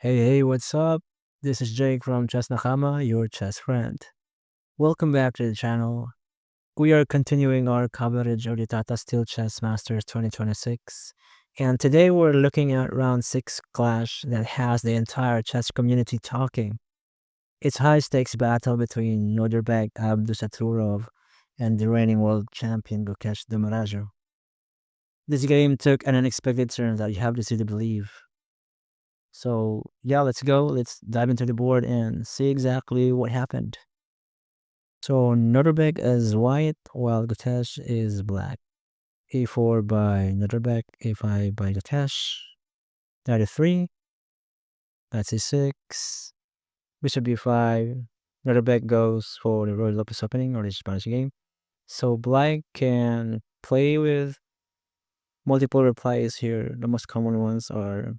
Hey, what's up? This is Jake from Chess Nakama, your chess friend. Welcome back to the channel. We are continuing our coverage of the Tata Steel Chess Masters 2026. And today we're looking at round 6 clash that has the entire chess community talking. It's high-stakes battle between Nodirbek Abdusattorov and the reigning world champion Gukesh Dommaraju. This game took an unexpected turn that you have to see to believe. So yeah, let's go. Let's dive into the board and see exactly what happened. So Nodirbek is white while Gukesh is black. A4 by Nodirbek, A5 by Gukesh. Knight E3, Knight C6, Bishop B5. Nodirbek goes for the Roy Lopez opening or the Spanish game. So black can play with multiple replies here. The most common ones are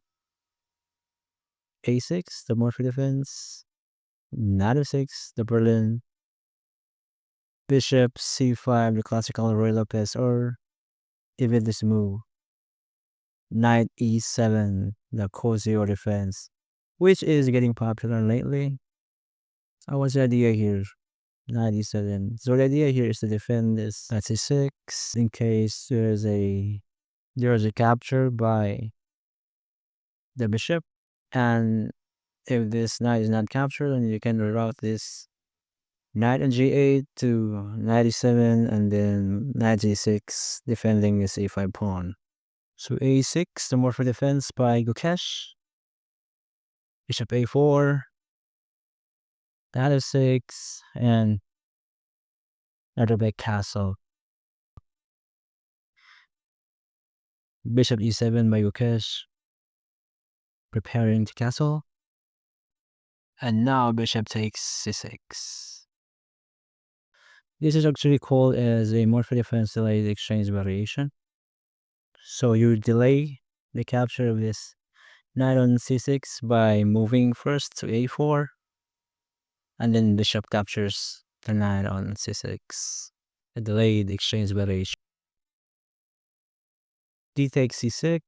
A6, the Morphy defense, Knight F6, the Berlin, Bishop C5, the classical Roy Lopez, or even this move, Knight E7, the cozy or defense, which is getting popular lately. What's the idea here? Knight E7. So the idea here is to defend this Knight C6 in case there's a capture by the bishop, and if this knight is not captured, then you can reroute this Knight on G8 to Knight E7 and then Knight G6 defending this A5 pawn. So A6, the more for defense by Gukesh. Bishop A4, Knight F6, and Nodirbek castle. Bishop E7 by Gukesh, preparing to castle. And now Bishop takes C6. This is actually called as a Morphy defense delayed exchange variation. So you delay the capture of this knight on C6 by moving first to A4, and then bishop captures the knight on C6. A delayed exchange variation. D takes C6,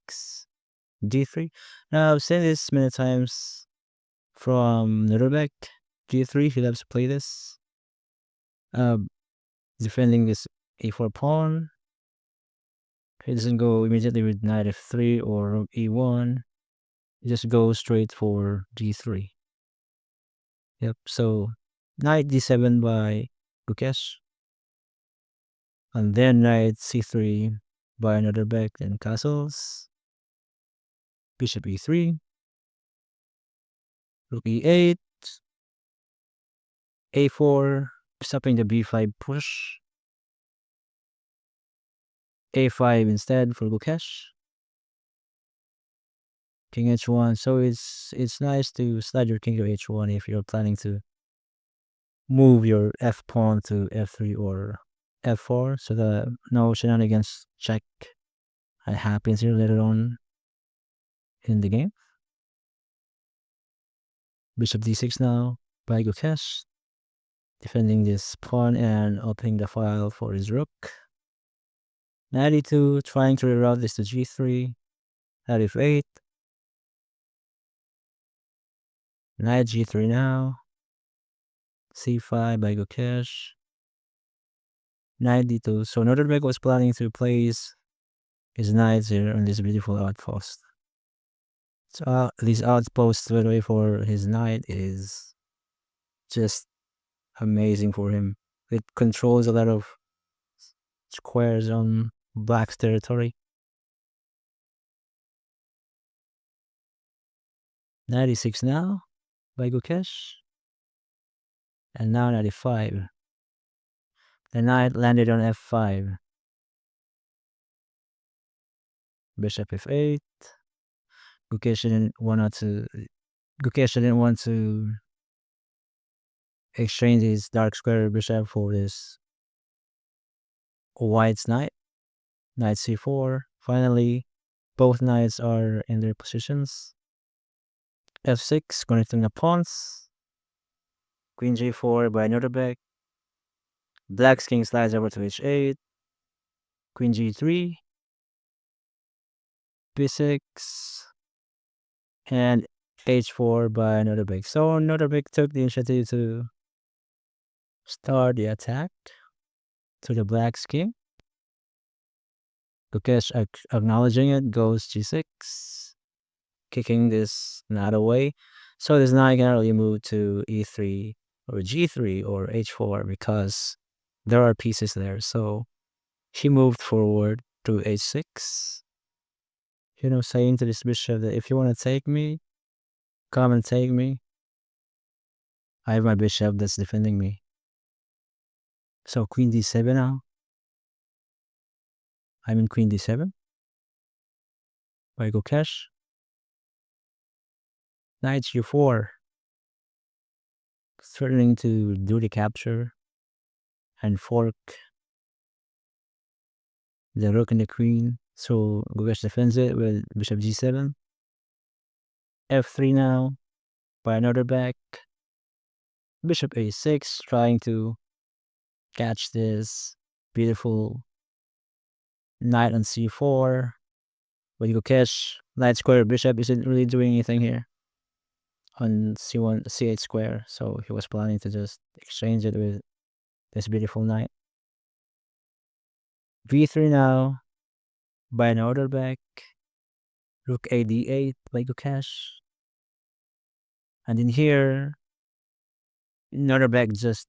D3. Now I've seen this many times from Nodirbek. G3, he loves to play this. Defending this A4 pawn. He doesn't go immediately with knight F3 or rook E1. He just goes straight for G3. Yep, so knight D7 by Gukesh. And then knight C3 by Nodirbek and castles. Bishop E3. Rook E8. A4. Stopping the B5 push. A5 instead for Gukesh. King H1. So it's nice to slide your king to H1 if you're planning to move your F pawn to F3 or F4, so that no shenanigans check happens here later on in the game. Bishop D6 now by Gukesh, defending this pawn and opening the file for his rook. Knight E2, trying to reroute this to G3. Knight F8. Knight G3 now. C5 by Gukesh. Knight D2. So Nodirbek was planning to place his knights here on this beautiful outpost. So this outpost, by the way, for his knight is just amazing for him. It controls a lot of squares on black's territory. 96 now by Gukesh. And now 95. The knight landed on F5. Bishop F8. Gukesh didn't want to exchange his dark square bishop for this white's knight. Knight C4. Finally, both knights are in their positions. F6, connecting the pawns. Queen G4 by Nodirbek. Black's king slides over to H8. Queen G3. B6. And h4 by Nodirbek. So Nodirbek took the initiative to start the attack to the black's king. Gukesh acknowledging it goes g6, kicking this knight away. So this knight cannot really move to e3 or g3 or h4 because there are pieces there. So he moved forward to h6, saying to this bishop that if you want to take me, come and take me. I have my bishop that's defending me. So queen d7 now. I'm in queen d7 by Gukesh. Knight g4, threatening to do the capture and fork the rook and the queen. So Gukesh defends it with bishop g7. f3 now by Nodirbek. Bishop a6, trying to catch this beautiful knight on c4. With Gukesh, knight square bishop isn't really doing anything here on c1, c8 square. So he was planning to just exchange it with this beautiful knight. v3 now by Nodirbek. Rook a d8 by Gukesh. And in here, Nodirbek just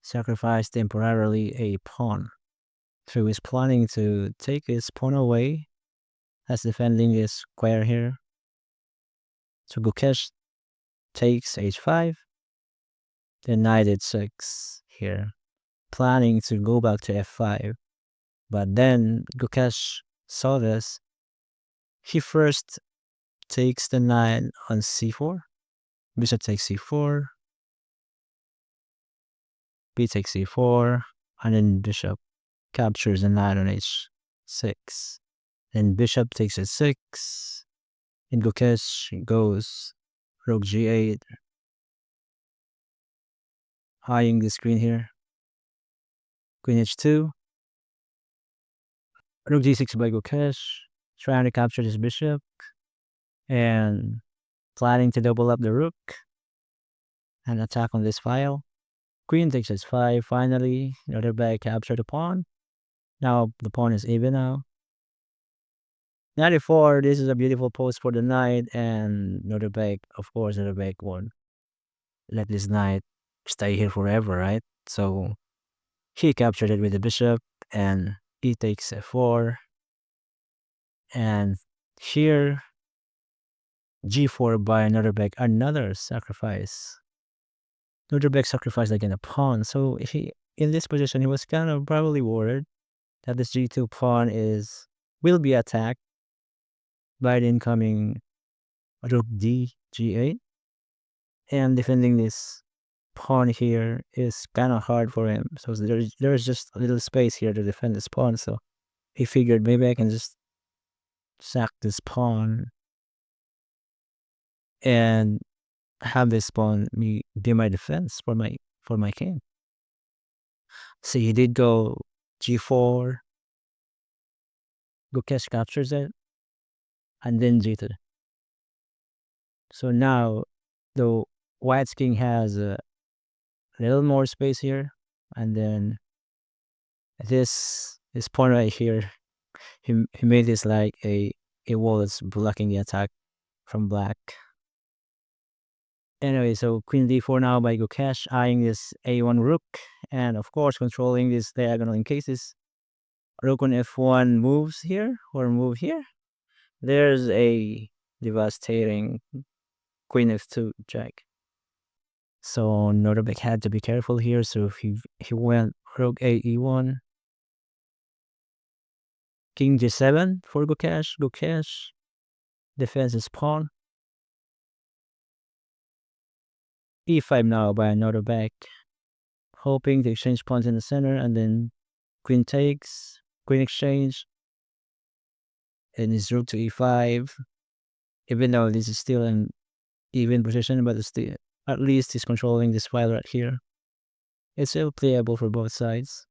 sacrificed temporarily a pawn. So he's planning to take his pawn away. That's defending his square here. So Gukesh takes h5. Then knight h6 here. Planning to go back to f5. But then Gukesh saw this. He first takes the knight on c4. Bishop takes c4. B takes c4. And then bishop captures the knight on h6. Then bishop takes h6. And Gukesh goes rook g8. Eyeing the screen here. Queen h2. Rook g6 by Gukesh. Trying to capture this bishop. And planning to double up the rook. And attack on this file. Queen takes h5. Finally, Nodirbek captured the pawn. Now the pawn is even now. 94, this is a beautiful pose for the knight, and Nodirbek, of course, Nodirbek won't let this knight stay here forever, right? So he captured it with the bishop, and he takes f4. And here, g4 by Nodirbek, another sacrifice. Nodirbek sacrificed again a pawn, so in this position, he was kind of probably worried that this g2 pawn will be attacked by the incoming rook d g8, and defending this pawn here is kind of hard for him. So there's just a little space here to defend this pawn. So he figured maybe I can just sack this pawn and have this pawn be my defense for my king. So he did go g4. Gukesh captures it, and then g2. So now the white's king has a little more space here, and then this pawn right here, he made this like a wall that's blocking the attack from black. Anyway, so queen d4 now by Gukesh, eyeing this a1 rook, and of course controlling this diagonal in cases rook on f1 moves here or move here. There's a devastating queen f2 check. So Nodirbek had to be careful here, so he went rook a e1. King g7 for Gukesh. Gukesh defends his pawn. e5 now by Nodirbek, hoping to exchange pawns in the center, and then queen takes, queen exchange, and his rook to e5. Even though this is still an even position, but it's still, at least he's controlling this file right here. It's still playable for both sides.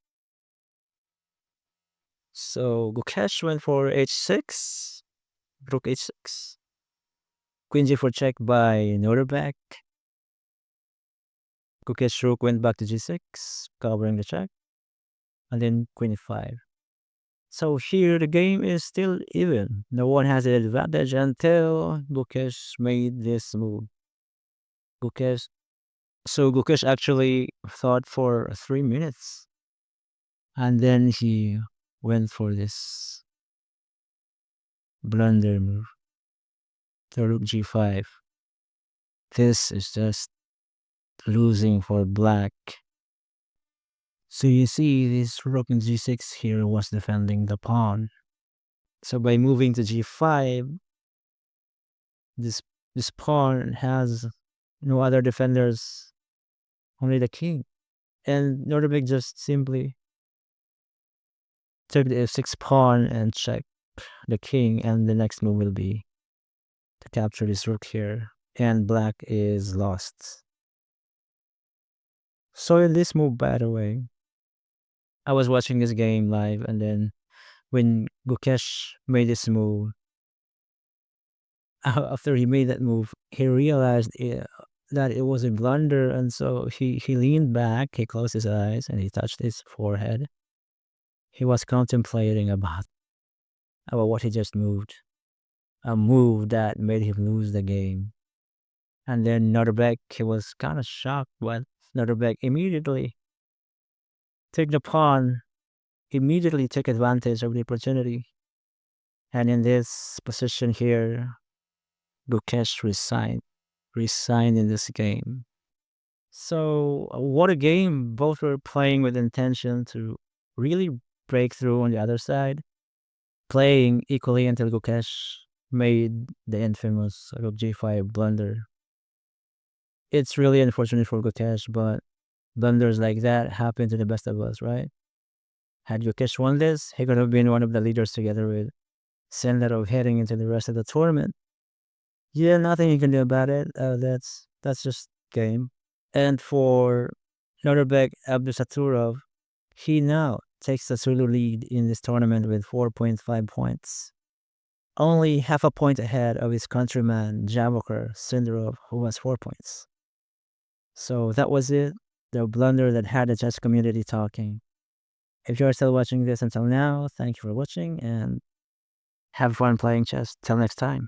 So Gukesh went for h6, rook h6. Queen g4 check by Nodirbek. Gukesh rook went back to g6, covering the check. And then queen e5. So here the game is still even. No one has an advantage until Gukesh made this move. Gukesh actually thought for 3 minutes. And then he went for this blunder move. The rook g5. This is just losing for black. So you see this rook in g6 here was defending the pawn. So by moving to g5, this pawn has no other defenders, only the king. And Nodirbek just simply took the f6 pawn and checked the king, and the next move will be to capture this rook here, and black is lost. So in this move, by the way, I was watching this game live, and then when Gukesh made this move, after he made that move, he realized that it was a blunder, and so he leaned back, he closed his eyes, and he touched his forehead. He was contemplating about what he just moved, a move that made him lose the game. And then Nodirbek, he was kind of shocked, but Nodirbek immediately took the pawn, immediately took advantage of the opportunity. And in this position here, Gukesh resigned in this game. So what a game. Both were playing with intention to really break through on the other side, playing equally until Gukesh made the infamous rook g5 blunder. It's really unfortunate for Gukesh, but blunders like that happen to the best of us, right? Had Gukesh won this, he could have been one of the leaders together with Sindarov heading into the rest of the tournament. Yeah, nothing you can do about it. That's just game. And for Nodirbek Abdusattorov, he now takes the solo lead in this tournament with 4.5 points. Only half a point ahead of his countryman Javokhir Sindarov, who has 4 points. So that was it. The blunder that had the chess community talking. If you're still watching this until now, thank you for watching and have fun playing chess. Till next time.